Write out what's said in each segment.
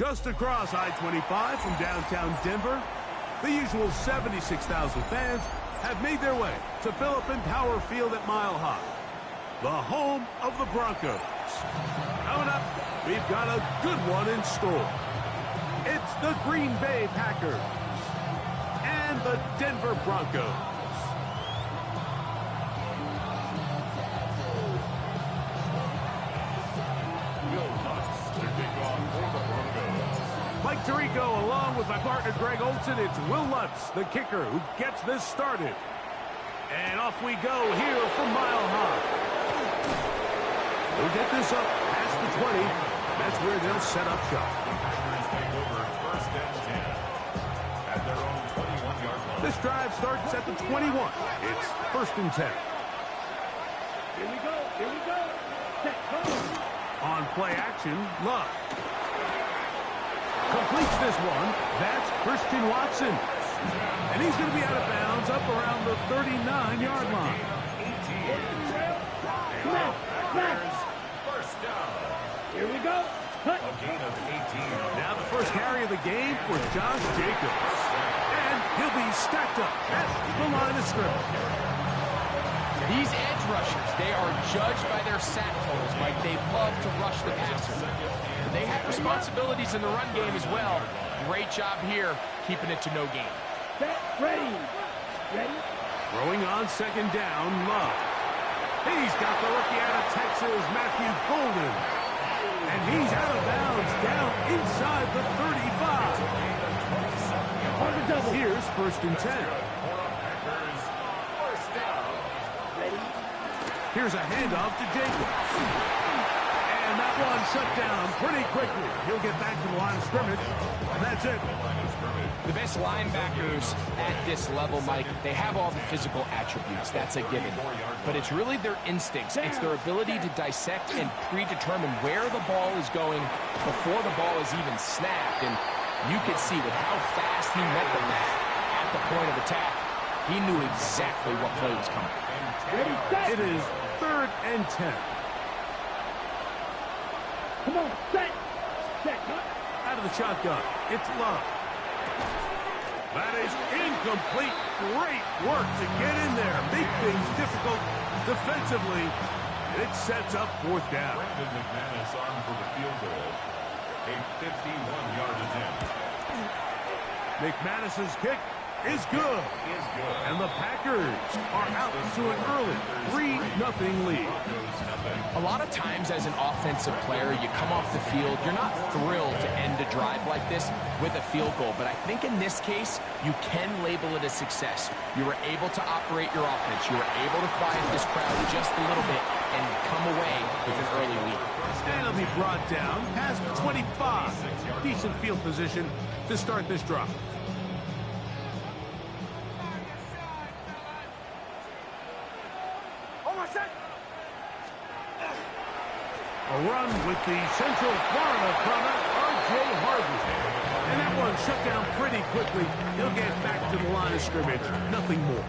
Just across I-25 from downtown Denver, the usual 76,000 fans have made their way to Phillips Power Field at Mile High, the home of the Broncos. Coming up, we've got a good one in store. It's the Green Bay Packers and the Denver Broncos. Mike Tirico, along with my partner Greg Olson, it's Will Lutz, the kicker, who gets this started. And off we go here from Mile High. They'll get this up past the 20. That's where they'll set up shop. Take over first and 10 at their own 21-yard line. This drive starts at the 21. It's first and 10. Here we go. Set, go. On play action, Love completes this one. That's Christian Watson. And he's going to be out of bounds up around the 39-yard line. First down. Here we go. Cut. A gain of 18. Now the first carry of the game for Josh Jacobs. And he'll be stacked up at the line of scrimmage. These edge rushers, they are judged by their sack totals, Mike. They love to rush the passer. But they have responsibilities in the run game as well. Great job here, keeping it to no gain. Set, ready. Throwing on second down, Love. He's got the rookie out of Texas, Matthew Golden. And he's out of bounds down inside the 35. Here's first and 10. Here's a handoff to Jacobs. And that one shut down pretty quickly. He'll get back to the line of scrimmage, and that's it. The best linebackers at this level, Mike, they have all the physical attributes. That's a given. But it's really their instincts. It's their ability to dissect and predetermine where the ball is going before the ball is even snapped. And you could see with how fast he met the back at the point of attack, he knew exactly what play was coming. It is third and 10. Come on, set, cut. Out of the shotgun, it's Love. That is incomplete. Great work to get in there. Make things difficult defensively. And it sets up fourth down. Brandon McManus on for the field goal. A 51-yard attempt. McManus's kick is good. And the Packers are out to an early 3-0 lead. A lot of times as an offensive player, you come off the field, you're not thrilled to end a drive like this with a field goal. But I think in this case, you can label it a success. You were able to operate your offense. You were able to quiet this crowd just a little bit and come away with an early lead. And it'll be brought down past the 25. Decent field position to start this drive. A run with the Central Florida product, R.J. Harvey. And that one shut down pretty quickly. He'll get back to the line of scrimmage. Nothing more.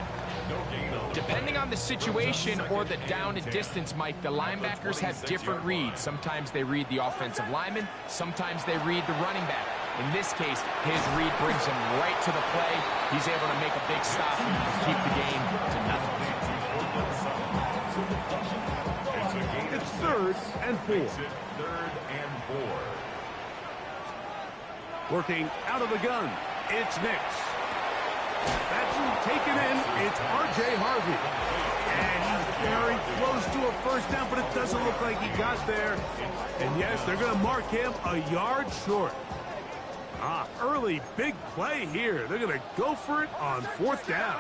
Depending on the situation or the down and distance, Mike, the linebackers have different reads. Sometimes they read the offensive lineman. Sometimes they read the running back. In this case, his read brings him right to the play. He's able to make a big stop and keep the game to nothing. It's third and 4. Third and 4. Working out of the gun, it's Nix. That's taken in, it's R.J. Harvey. And he's very close to a first down, but it doesn't look like he got there. And yes, they're going to mark him a yard short. Early big play here. They're going to go for it on fourth down.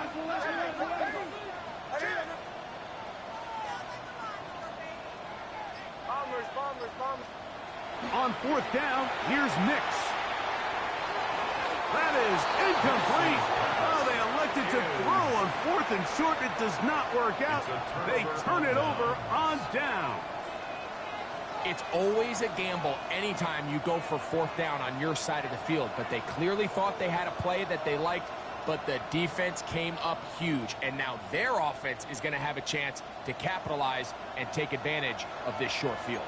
On fourth down, here's Nix. That is incomplete. Oh, they elected to throw on fourth and short. It does not work out. They turn it over on down. It's always a gamble anytime you go for fourth down on your side of the field, but they clearly thought they had a play that they liked, but the defense came up huge, and now their offense is going to have a chance to capitalize and take advantage of this short field.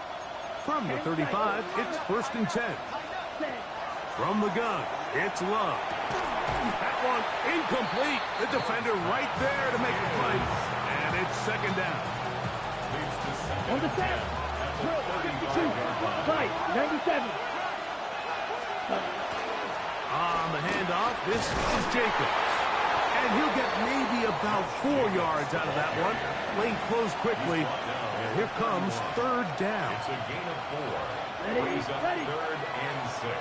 From the 35, it's first and 10. From the gun, it's Love. That one incomplete. The defender right there to make the play. And it's second down. On the set. Drill, 52. Right, 97. On the handoff, this is Jacobs. And he'll get maybe about 4 yards out of that one. Lane closed quickly. And here comes third down. It's a gain of 4. Ready, Brings up ready. 3rd and 6.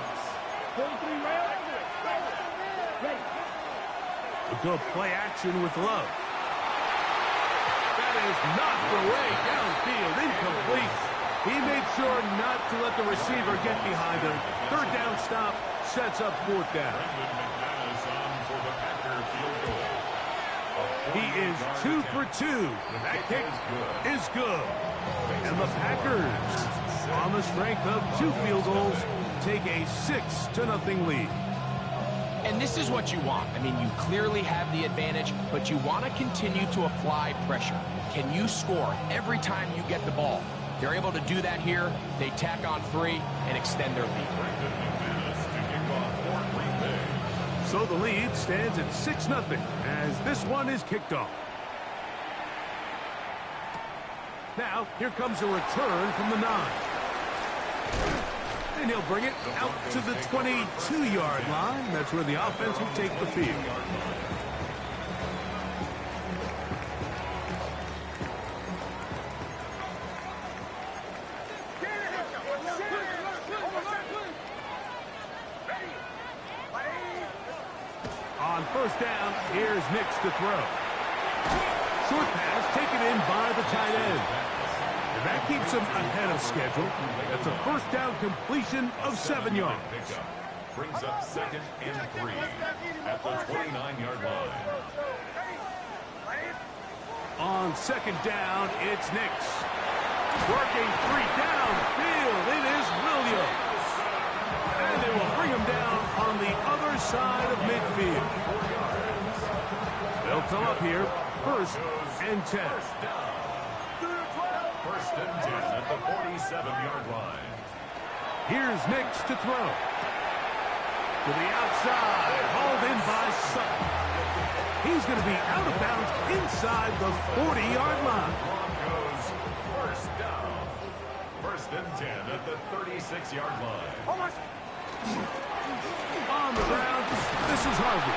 43 rail. Ready. A good play action with Love. That is knocked away downfield, incomplete. He made sure not to let the receiver get behind him. Third down stop sets up fourth down. He is 2 for 2. That kick is good. And the Packers, on the strength of 2 field goals, take a 6-0 lead. And this is what you want. I mean, you clearly have the advantage, but you want to continue to apply pressure. Can you score every time you get the ball? They're able to do that here. They tack on 3 and extend their lead. So the lead stands at 6-0 as this one is kicked off. Now, here comes a return from the 9. And he'll bring it out to the 22-yard line. That's where the offense will take the field. On first down, here's Nix to throw. Short pass taken in by the tight end. And that keeps him ahead of schedule. That's a first down completion of 7 yards. Brings up 2nd and 3 at the 29-yard line. On second down, it's Nix. Working 3 downfield. It is Williams. And they will bring him down on the other side of midfield. They'll come up here. 1st and 10. First and 10 at the 47-yard line. Here's Nix to throw. To the outside. Hauled in by Sutton. He's going to be out of bounds inside the 40-yard line. Broncos first down. First and 10 at the 36-yard line. On the ground, this is Harvey.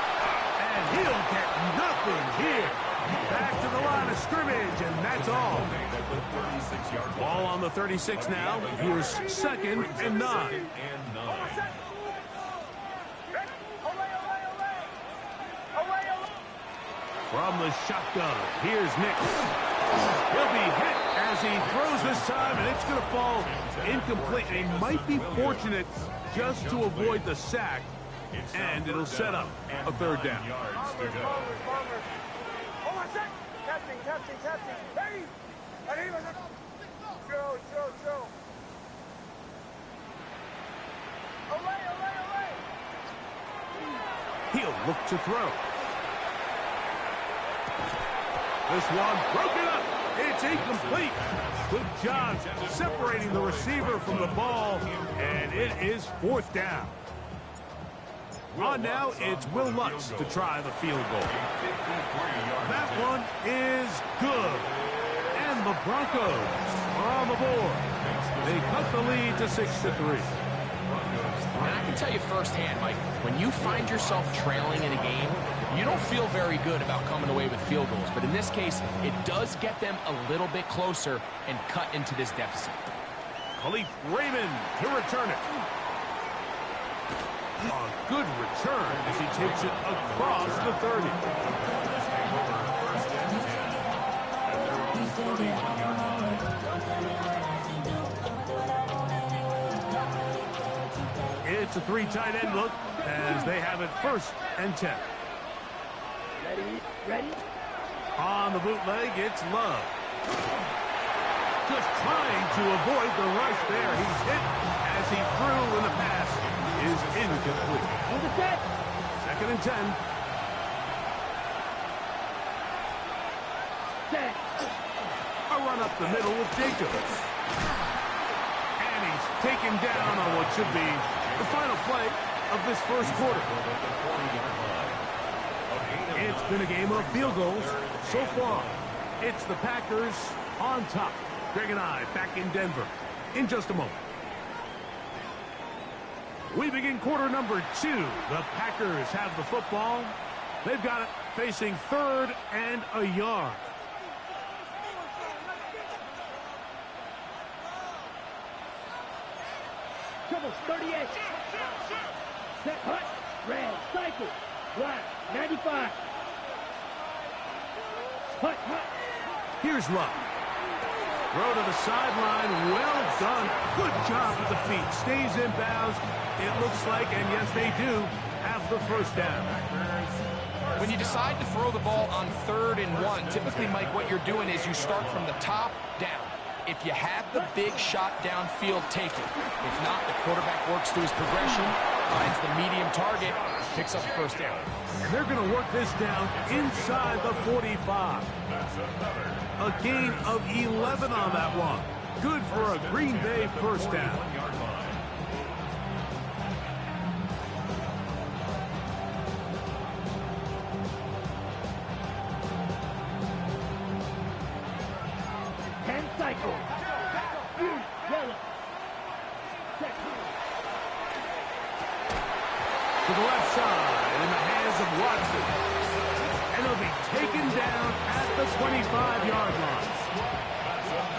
And he'll get nothing here. Back to the line of scrimmage, and that's all. Ball on the 36 now. Here's 2nd and 9. From the shotgun, here's Nix. He'll be hit as he throws this time, and it's going to fall incomplete. They might be fortunate just to avoid the sack, and it'll set up a third down. He'll look to throw. This one broken up. It's incomplete. Good job separating the receiver from the ball, and it is 4th down. On now, it's Will Lutz to try the field goal. That one is good. And the Broncos are on the board. They cut the lead to 6-3. And I can tell you firsthand, Mike, when you find yourself trailing in a game, you don't feel very good about coming away with field goals. But in this case, it does get them a little bit closer and cut into this deficit. Khalif Raymond to return it. A good return as he takes it across the 30. It's a 3 tight end look as they have it 1st and 10. Ready? On the bootleg, it's Love. Just trying to avoid the rush there. He's hit as he threw, and the pass is incomplete. On the set. 2nd and 10. Set. A run up the middle with Jacobs. And he's taken down on what should be the final play of this first quarter. It's been a game of field goals so far. It's the Packers on top. Greg and I back in Denver in just a moment. We begin quarter number 2. The Packers have the football. They've got it facing 3rd and a yard. Trouble, 38. Set, hut, red, cycle, black, 95. Hut, hut. Here's Love. Throw to the sideline. Well done. Good job with the feet. Stays in bounds. It looks like, and yes, they do, have the first down. When you decide to throw the ball on 3rd and 1, typically, Mike, what you're doing is you start from the top down. If you have the big shot downfield, take it. If not, the quarterback works through his progression, finds the medium target, picks up the first down. And they're going to work this down inside the 45. A gain of 11 on that one. Good for a Green Bay first down. Cycle. Yellow. To the left side in the hands of Watson. And he'll be taken down at the 25-yard line.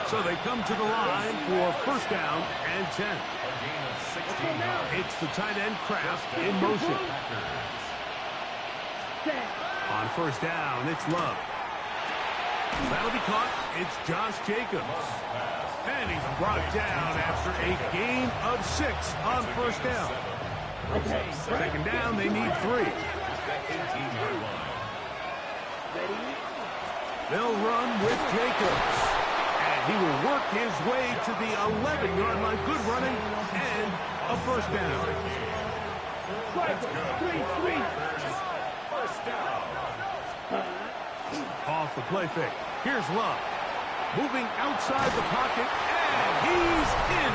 So they come to the line for first down and 10. It's the tight end Kraft in motion. On first down, it's Love. That'll be caught. It's Josh Jacobs. And he's brought down after a gain of 6 on first down. Second down, they need 3. They'll run with Jacobs. And he will work his way to the 11-yard line. Good running and a first down. First down. Off the play fake. Here's Love. Moving outside the pocket, and he's in.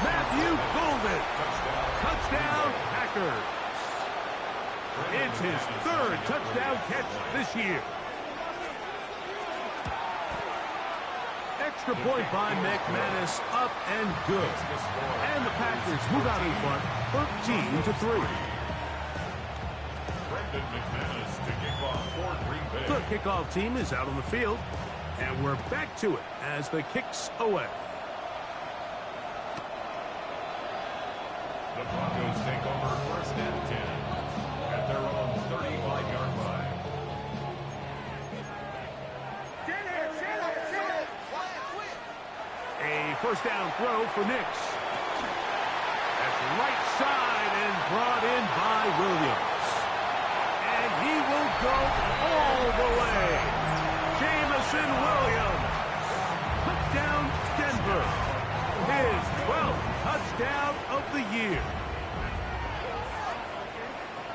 Matthew Golden. Touchdown, Packers. It's his 3rd touchdown catch this year. Extra point by McManus, up and good. And the Packers move out in front, 13-3. McManus to kick off for Green Bay. The kickoff team is out on the field, and we're back to it as the kick's away. The Broncos take over first and 10 at their own 35-yard line. A first down throw for Nix. That's right side and brought in by Williams. And he will go all the way. Jamison Williams. Touchdown, Denver. His 12th touchdown of the year.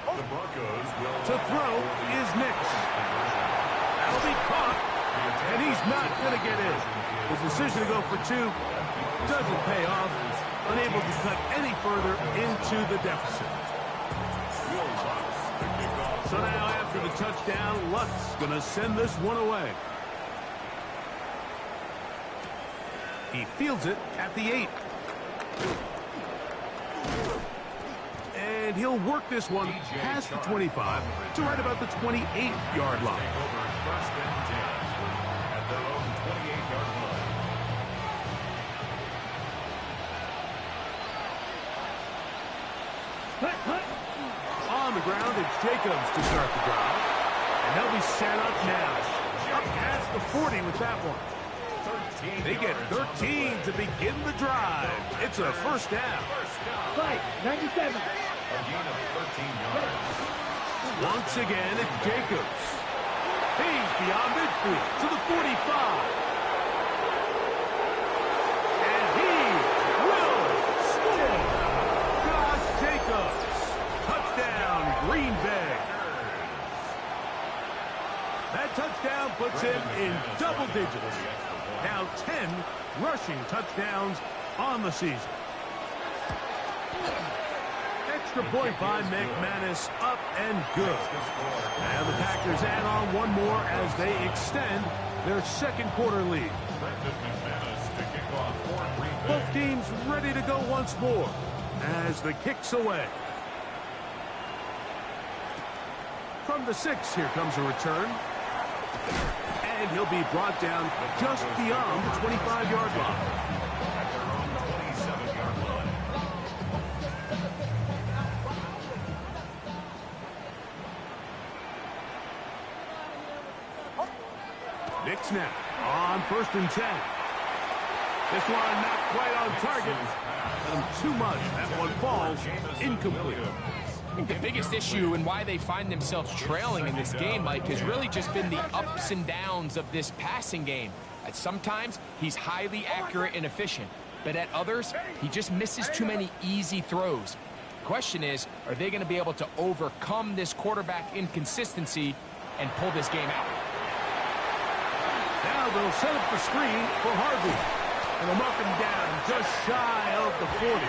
The Broncos will To throw is Nix. That'll be caught, and he's not going to get in. His decision to go for 2 doesn't pay off. Unable to cut any further into the deficit. So now after the touchdown, Luck's going to send this one away. He fields it at the 8. And he'll work this one past the 25 to right about the 28-yard line. first and 10 at their own 28-yard line. On the ground, it's Jacobs to start the drive. And they'll be set up now. Up past the 40 with that one. They get 13 to begin the drive. It's a first down. Right, 97. A gain of 13 yards. Once again, it's Jacobs. He's beyond midfield to the 45. And he will score. Josh Jacobs. Touchdown, Green Bay. That touchdown puts him in double digits. Now 10 rushing touchdowns on the season. extra point by McManus, up and good. And the Packers add on one more as they extend their second quarter lead. Both teams ready to go once more as the kick's away. From the 6, here comes a return. And he'll be brought down just beyond the 25-yard line. Nick snap on 1st and 10. This one not quite on target. Too much. That one falls incomplete. I think the biggest issue and why they find themselves trailing in this game, Mike, has really just been the ups and downs of this passing game. At sometimes, he's highly accurate and efficient, but at others, he just misses too many easy throws. The question is, are they going to be able to overcome this quarterback inconsistency and pull this game out? Now they'll set up the screen for Harvey. And they'll mark him down just shy of the 40.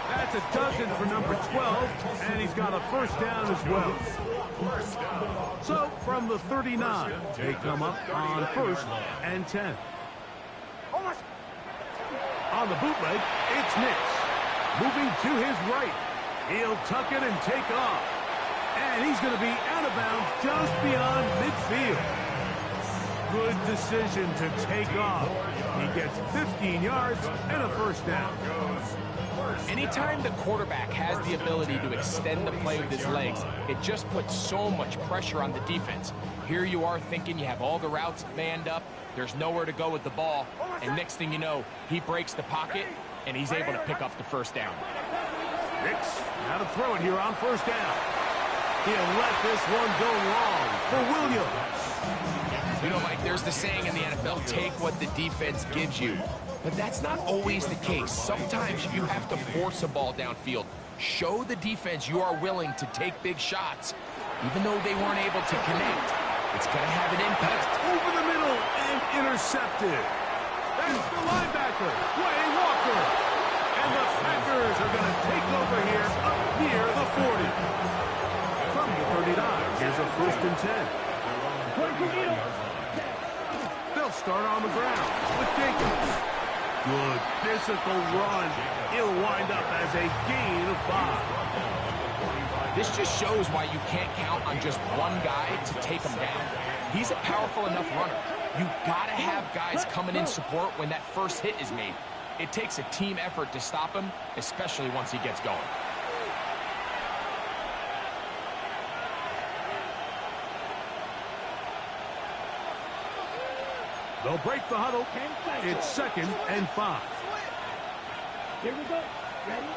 That's a dozen for number 12, and he's got a first down as well. So from the 39, they come up on 1st and 10. On the bootleg, it's Nix. Moving to his right. He'll tuck it and take off. And he's going to be out of bounds just beyond midfield. Good decision to take off. He gets 15 yards and a first down. Anytime the quarterback has the ability to extend the play with his legs, it just puts so much pressure on the defense. Here you are thinking you have all the routes manned up, there's nowhere to go with the ball, and next thing you know, he breaks the pocket, and he's able to pick up the first down. Nix, now to throw it here on 1st down. He'll let this one go long for Williams. You know, Mike, there's the saying in the NFL, take what the defense gives you. But that's not always the case. Sometimes you have to force a ball downfield. Show the defense you are willing to take big shots, even though they weren't able to connect. It's going to have an impact. Over the middle and intercepted. That's the linebacker, Quay Walker. And the Packers are going to take over here up near the 40. From the 39, here's a 1st and 10. They'll start on the ground with Jacobs. Good physical run. He'll wind up as a gain of 5. This just shows why you can't count on just one guy to take him down. He's a powerful enough runner. You gotta have guys coming in support when that first hit is made. It takes a team effort to stop him, especially once he gets going. They'll break the huddle. It's 2nd and 5. Here we go. Ready?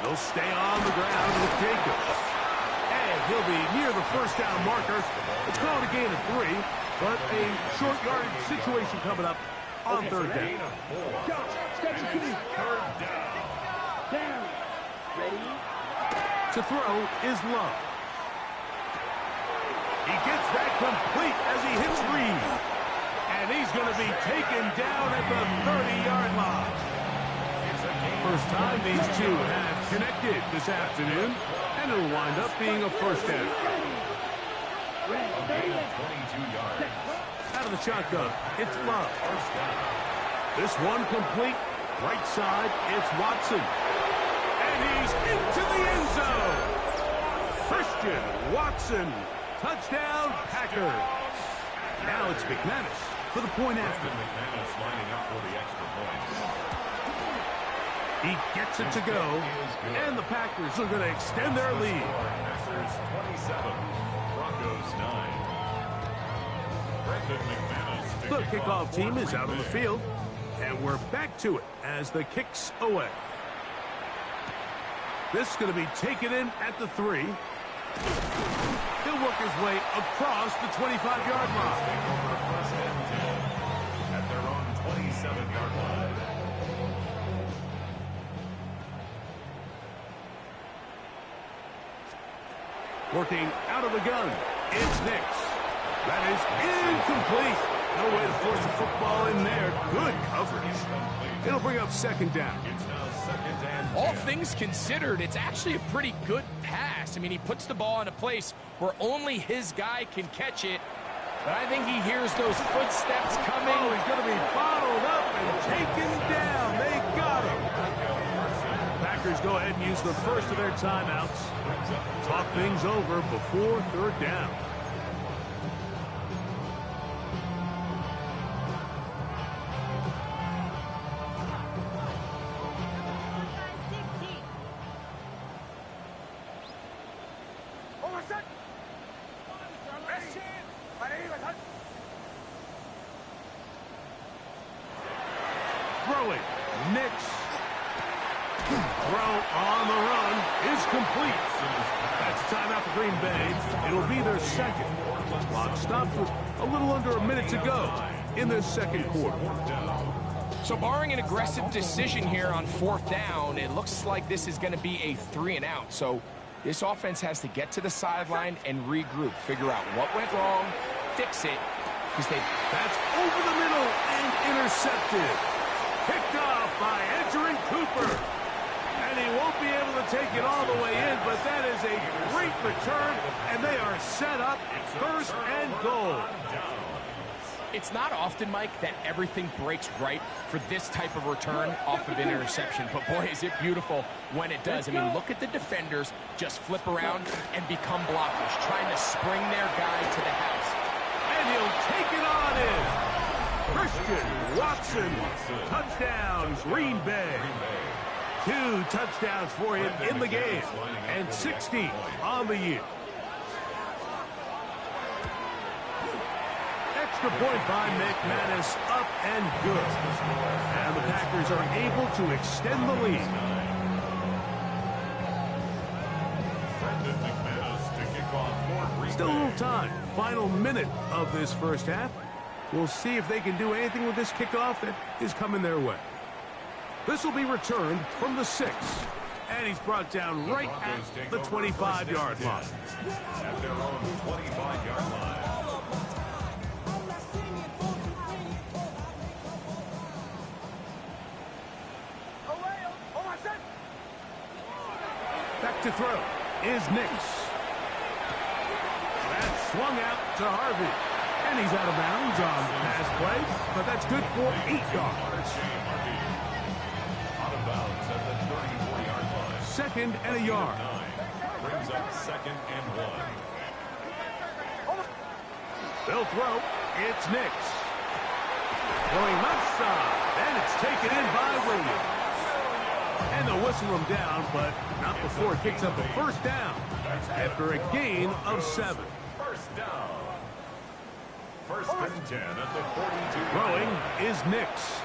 They'll stay on the ground with Jacobs. And he'll be near the first down marker. It's called a gain of 3, but a short yardage situation coming up on 3rd down. Down. Ready? To throw is Love. He gets that complete as he hits Reed. And he's going to be taken down at the 30-yard line. First time these two have connected this afternoon, and it'll wind up being a first down. Out of the shotgun, it's Love. This one complete. Right side, it's Watson. And he's into the end zone. Christian Watson. Touchdown, Packers. Now it's McManus for the point after. McManus lining up for the extra point. He gets it to go, and the Packers are going to extend their lead. Packers 27, Broncos 9. The kickoff team is out on the field, and we're back to it as the kick's away. This is going to be taken in at the 3. He'll work his way across the 25-yard line. At their own 27-yard line. Working out of the gun, it's Nix. That is incomplete. No way to force the football in there. Good coverage. It'll bring up 2nd down. It's now second and All 10. things considered, it's actually a pretty good pass. I mean, he puts the ball in a place where only his guy can catch it. But I think he hears those footsteps coming. Oh, he's going to be bottled up and taken down. They got him. Packers go ahead and use the first of their timeouts. Talk things over before third down. Throwing. Nix. Throw on the run is complete. That's timeout for Green Bay. It'll be their second. Clock stops with a little under a minute to go in the second quarter. So barring an aggressive decision here on fourth down, it looks like this is going to be a 3-and-out. So this offense has to get to the sideline and regroup, figure out what went wrong, fix it, because That's over the middle and intercepted. Picked off by Edgerrin Cooper. And he won't be able to take it all the way in, but that is a great return, and they are set up first and goal. It's not often, Mike, that everything breaks right for this type of return off of an interception. But, boy, is it beautiful when it does. I mean, look at the defenders just flip around and become blockers, trying to spring their guy to the house. And he'll take it on in. Christian Watson, touchdown, Green Bay. 2 touchdowns for him in the game, and 60 on the year. Extra point by McManus, up and good. And the Packers are able to extend the lead. Still a little time. Final minute of this first half. We'll see if they can do anything with this kickoff that is coming their way. This will be returned from the 6. And he's brought down right at the 25-yard line. At their own 25-yard line. Back to throw is Nix. That's swung out to Harvey. And he's out of bounds on the pass play, but that's good for 8 yards. Out of bounds at the 34-yard line. Second and a yard. Brings up second and 1. They'll throw. It's Nix. Going left side. And it's taken in by Williams. And they'll whistle him down, but not before it kicks up a first down after a gain of 7. First down. First and 10 at the 42. Throwing is Nix.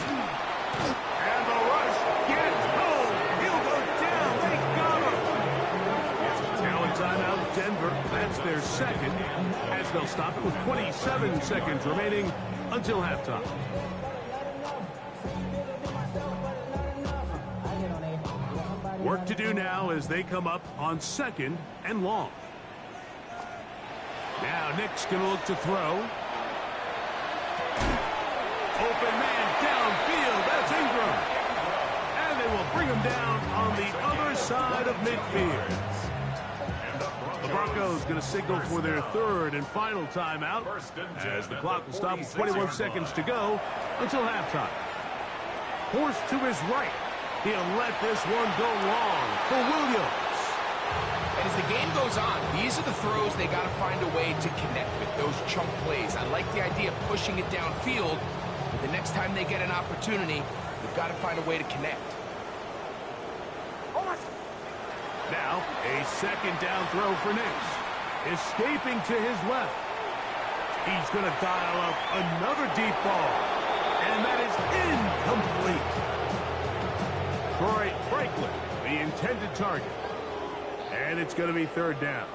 And the rush gets home. He'll go down. They got him. Now in timeout, Denver. That's their second, as they'll stop it with 27 seconds remaining until halftime. Work to do now as they come up on second and long. Now Nick's going to look to throw. Open man downfield. That's Ingram. And they will bring him down on the other side of midfield. The Broncos going to signal for their third and final timeout as the clock will stop with 21 seconds to go until halftime. Forced to his right. He'll let this one go long for Williams. And as the game goes on, these are the throws they got to find a way to connect with, those chunk plays. I like the idea of pushing it downfield, but the next time they get an opportunity, they've got to find a way to connect. Now, a second down throw for Nix. Escaping to his left. He's going to dial up another deep ball. And that is incomplete. Troy Franklin, the intended target. And it's going to be third down.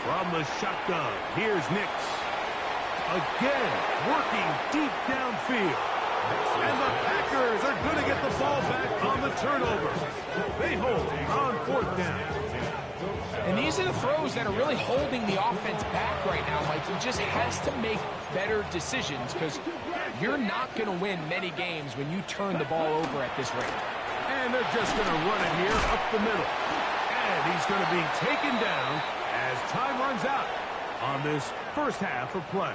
From the shotgun, here's Nix. Again, working deep downfield. And the Packers are going to get the ball back on the turnover. They hold on fourth down. And these are the throws that are really holding the offense back right now, Mike. He just has to make better decisions because You're not going to win many games when you turn the ball over at this rate. And they're just going to run it here up the middle. And he's going to be taken down as time runs out on this first half of play.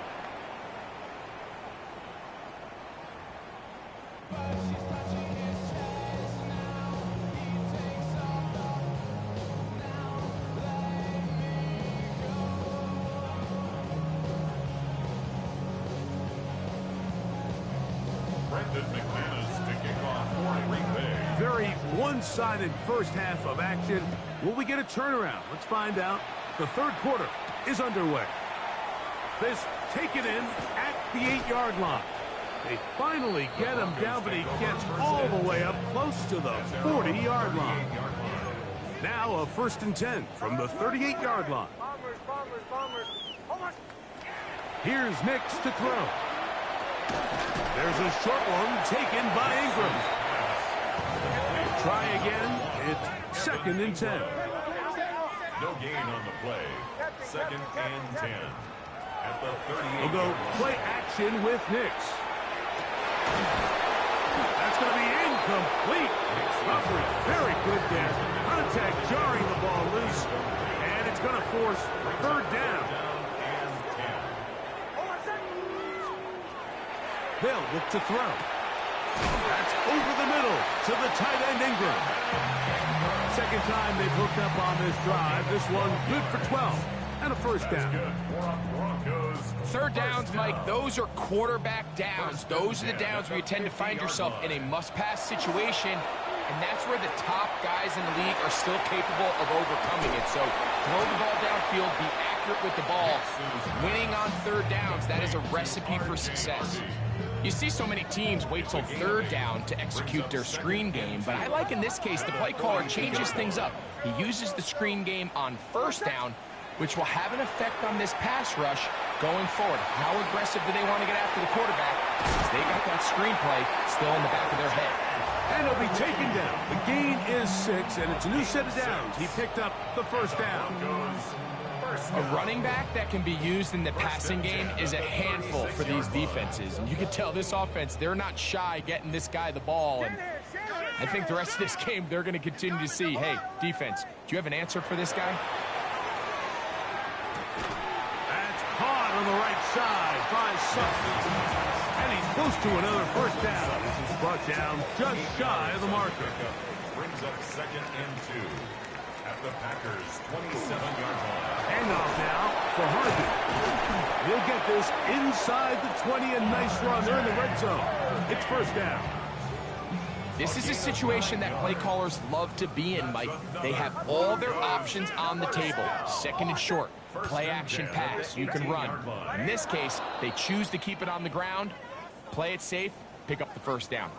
Very one-sided first half of action. Will we get a turnaround? Let's find out. The third quarter is underway. This taken in at the 8-yard line. They finally get him down, but he gets all the way up close to the 40-yard line. Now a 1st and 10 from the 38-yard line. Here's Nix to throw. There's a short one taken by Ingram. Try again. It's 2nd and 10. No gain on the play. 2nd and 10. At the 38. We'll go play action with Nix. That's going to be incomplete. Coverage very good there. Contact jarring the ball loose. And it's going to force 3rd down. They'll look to throw. That's over the middle to the tight end Ingram. Second time they've hooked up on this drive. This one good for 12 and a 1st down. 3rd downs, Mike, those are quarterback downs. Those are the downs where you tend to find yourself in a must-pass situation, and that's where the top guys in the league are still capable of overcoming it. So throw the ball downfield, be accurate with the ball. Winning on 3rd downs, that is a recipe for success. You see so many teams wait till 3rd down to execute their screen game, but I like in this case the play caller changes things up. He uses the screen game on 1st down, which will have an effect on this pass rush going forward. How aggressive do they want to get after the quarterback? Since they got that screenplay still in the back of their head. And he'll be taken down. The gain is 6, and it's a new set of downs. He picked up the 1st down. A running back that can be used in the passing game is a handful for these defenses. And you can tell this offense, they're not shy getting this guy the ball. And I think the rest of this game, they're going to continue to see, hey, defense, do you have an answer for this guy? That's caught on the right side by Sutton. And he's close to another 1st down. This is brought down just shy of the marker. Brings up 2nd and 2. At the Packers' 27-yard line. Handoff now for Harvey. He'll get this inside the 20, and nice run. They're in the red zone. It's 1st down. This is a situation that play callers love to be in, Mike. They have all their options on the table. 2nd and short, play action pass, you can run. In this case, they choose to keep it on the ground, play it safe, pick up the 1st down.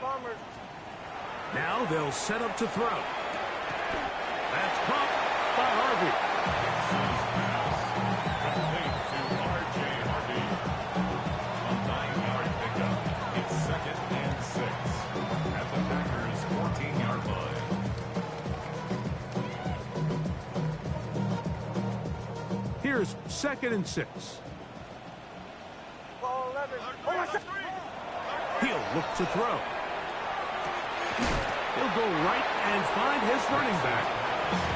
Bombers. Now they'll set up to throw. That's caught by Harvey. A 9-yard pickup. It's 2nd and 6 at the Packers' 14-yard line. Here's 2nd and 6. Ball 11. He'll look to throw. He'll go right and find his running back.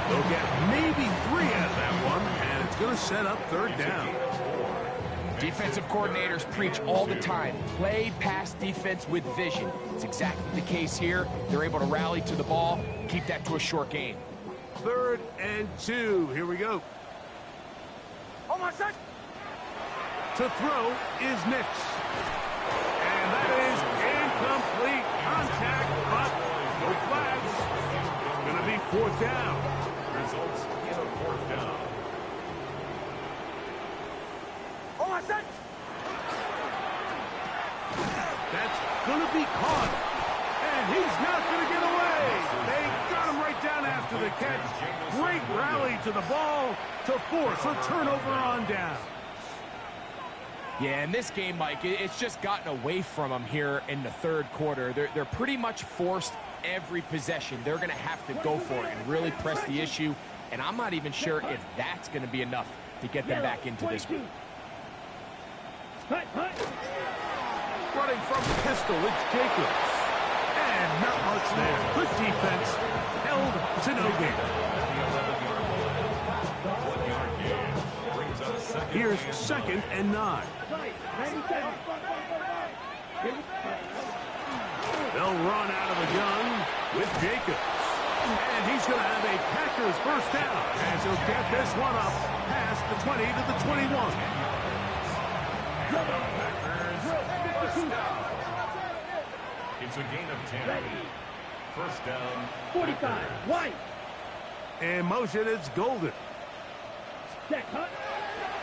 They'll get maybe 3 out of that one, and it's going to set up 3rd down. Defensive coordinators preach all the time, play pass defense with vision. It's exactly the case here. They're able to rally to the ball, keep that to a short gain. 3rd and 2. Here we go. To throw is Nix. And that is incomplete contact, but no flags. It's going to be 4th down. Results in a 4th down. That's going to be caught. And he's not going to get away. They got him right down after the catch. Great rally to the ball to force a turnover on down. Yeah, in this game, Mike, it's just gotten away from them here in the third quarter. They're pretty much forced every possession. They're going to have to go for it and really press the issue, and I'm not even sure if that's going to be enough to get them back into this one. Running from the pistol, it's Jacobs. And not much there. Good defense. Held to no gain. Here's 2nd and 9. They'll run out of the gun with Jacobs. And he's going to have a Packers first down as he'll get this one up past the 20 to the 21. It's a gain of 10. First down. 45. White. In motion, it's Golden.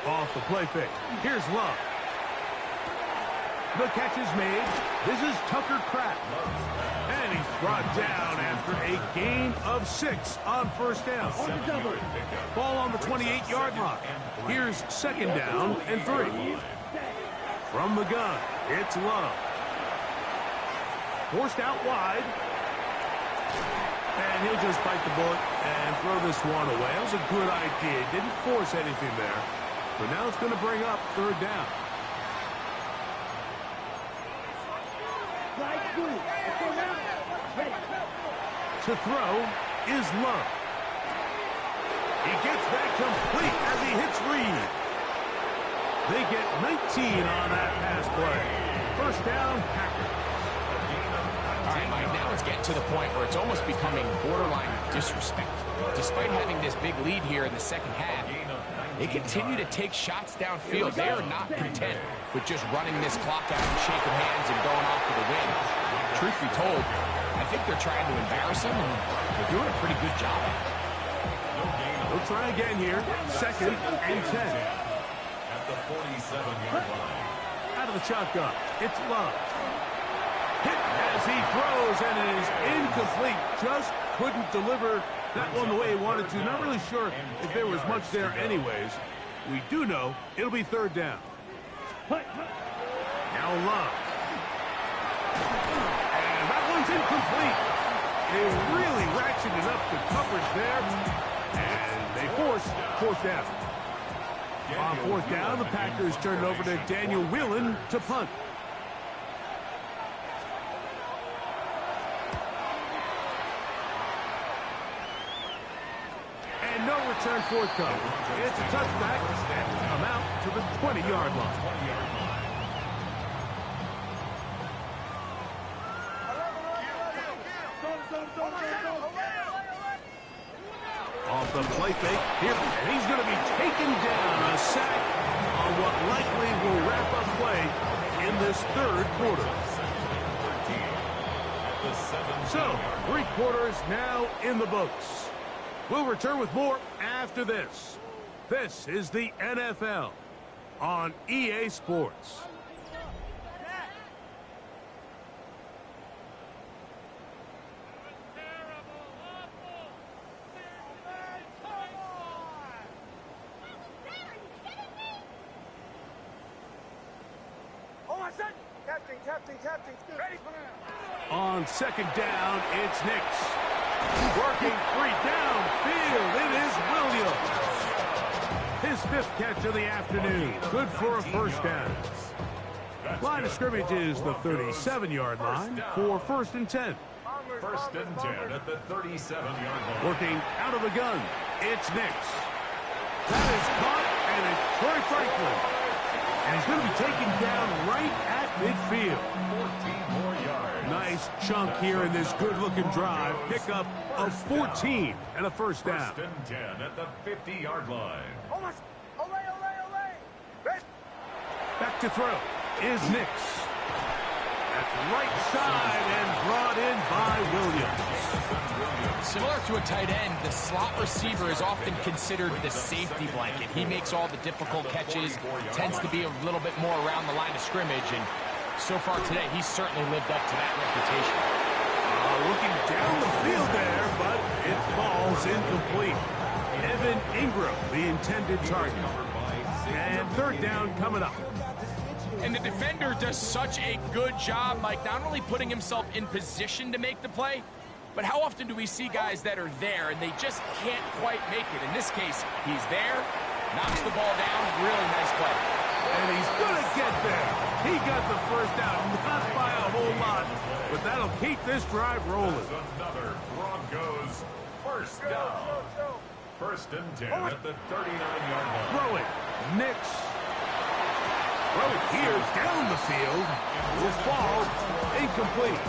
Off the play fake. Here's Love. The catch is made. This is Tucker Kraft. And he's brought down after a gain of 6 on first down. Ball on the 28-yard line. Here's 2nd down and 3. From the gun, it's Love. Forced out wide. And he'll just bite the bullet and throw this one away. That was a good idea. Didn't force anything there. But now it's going to bring up 3rd down. To throw is Love. He gets that complete as he hits Reed. They get 19 on that pass play. First down, Packers. All right, Mike, now it's getting to the point where it's almost becoming borderline disrespectful. Despite having this big lead here in the second half, they continue to take shots downfield. They are not content with just running this clock out and shaking hands and going off for the win. Truth be told, I think they're trying to embarrass him, and they're doing a pretty good job. We'll try again here. 2nd and 10. At the 47-yard line. Out of the shotgun, it's Love. Hit as he throws, and it is incomplete. Just couldn't deliver that one the way he wanted to. Not really sure if there was much there anyways. We do know it'll be 3rd down. Now Love. And that one's incomplete. They really ratcheted up the coverage there. And they force 4th down. On 4th down, the Packers turn it over to Daniel Whelan to punt. And no return forthcoming. It's a touchback and come out to the 20-yard line. Off the play fake here, and he's going to be taken down. A sack on what likely will wrap up play in this 3rd quarter. So, 3 quarters now in the books. We'll return with more after this. This is the NFL on EA Sports. Captain. Ready? On 2nd down, it's Nix. Working 3 downfield. It is Williams. His 5th catch of the afternoon. Good for a first down. Line of scrimmage is the 37-yard line for 1st and 10. 1st and 10 at the 37-yard line. Working out of the gun, it's Nix. That is caught, and it's Troy Franklin. And he's going to be taken down right at midfield. 14 more yards. Nice chunk here in this good-looking drive. Pickup of 14 and a first down. 1st and 10 at the 50-yard line. Back to throw is Nix. That's right side and brought in by Williams. Similar to a tight end, the slot receiver is often considered the safety blanket. He makes all the difficult catches, tends to be a little bit more around the line of scrimmage, and so far today, he's certainly lived up to that reputation. Looking down the field there, but it falls incomplete. Evan Ingram, the intended target. And 3rd down coming up. And the defender does such a good job, Mike, not only putting himself in position to make the play, but how often do we see guys that are there and they just can't quite make it? In this case, he's there, knocks the ball down, really nice play. And he's going to get there. He got the first down, not by a whole lot, but that'll keep this drive rolling. Another Broncos first down. First and 10 at the 39-yard line. Throw it. Nix. Throw it here down the field. Will fall. Incomplete.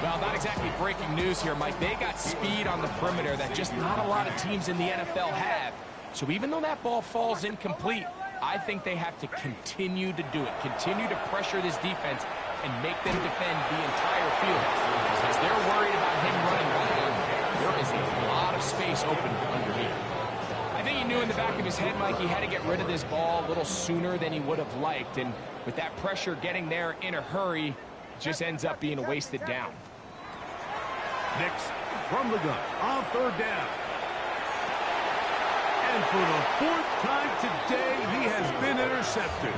Well, not exactly breaking news here, Mike. They got speed on the perimeter that just not a lot of teams in the NFL have. So even though that ball falls incomplete, I think they have to continue to do it. Continue to pressure this defense and make them defend the entire field. Because they're worried about him running wild, there is a lot of space open underneath. I think he knew in the back of his head, Mike, he had to get rid of this ball a little sooner than he would have liked. And with that pressure getting there in a hurry, it just ends up being a wasted down. Nix from the gun on third down. And for the fourth time today, he has been intercepted.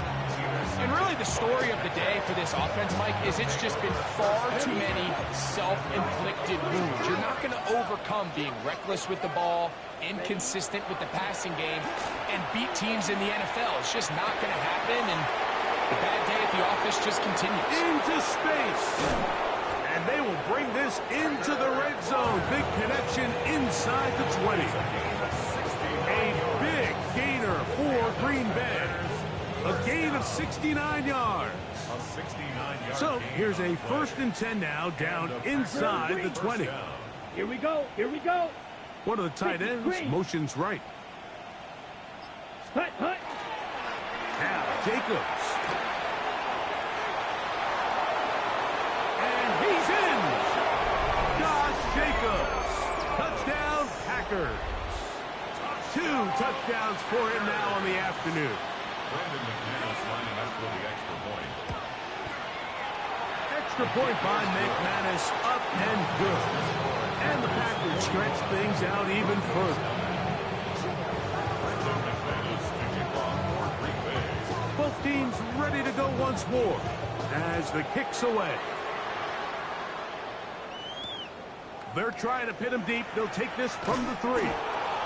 And really the story of the day for this offense, Mike, is it's just been far too many self-inflicted wounds. You're not going to overcome being reckless with the ball, inconsistent with the passing game, and beat teams in the NFL. It's just not going to happen, and the bad day at the office just continues. Into space. And they will bring this into the red zone. Big connection inside the 20. A big gainer for Green Bay. A gain of 69 yards. So here's a first and 10 now down inside the 20. Here we go. Here we go. One of the tight ends motions right. Hut, hut. Now Jacobs. And he's in. Josh Jacobs. Touchdown Packers. 2 touchdowns for him now on the afternoon. Brandon McManus lining up for the extra point. Extra point by McManus, up and good. And the Packers stretch things out even further. Brandon McManus to kick off for Green Bay. Both teams ready to go once more as the kick's away. They're trying to pin him deep. They'll take this from the 3.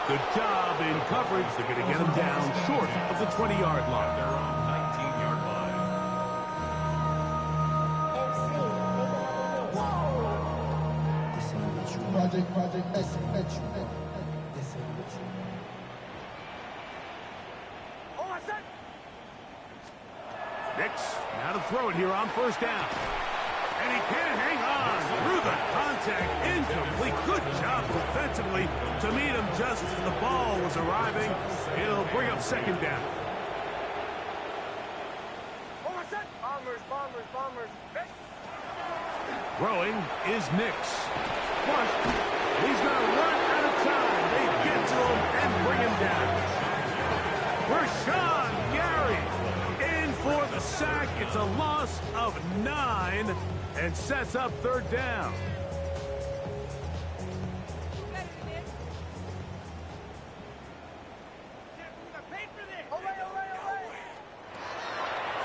Good job in coverage. They're going to get him down short of the 20-yard line. They're on 19-yard line. Project S. Nix, now to throw it here on first down. And he can't hang on through the contact. Incomplete. Good job defensively to meet him just as the ball was arriving. It'll bring up second down. Bombers. Throwing is Nix. Flushed. He's going to run out of time. They get to him and bring him down. Rashawn Gary in for the sack. It's a loss of 9 and sets up third down.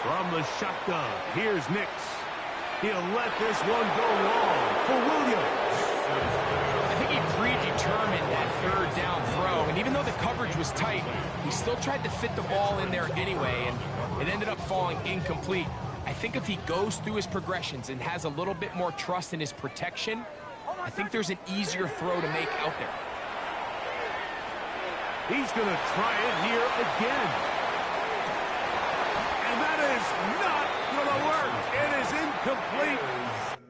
From the shotgun, here's Nix. He'll let this one go long for Williams. I think he predetermined that third down throw, and even though the coverage was tight, he still tried to fit the ball in there anyway, and it ended up falling incomplete. I think if he goes through his progressions and has a little bit more trust in his protection, I think there's an easier throw to make out there. He's going to try it here again. And that is not going to work. It is incomplete.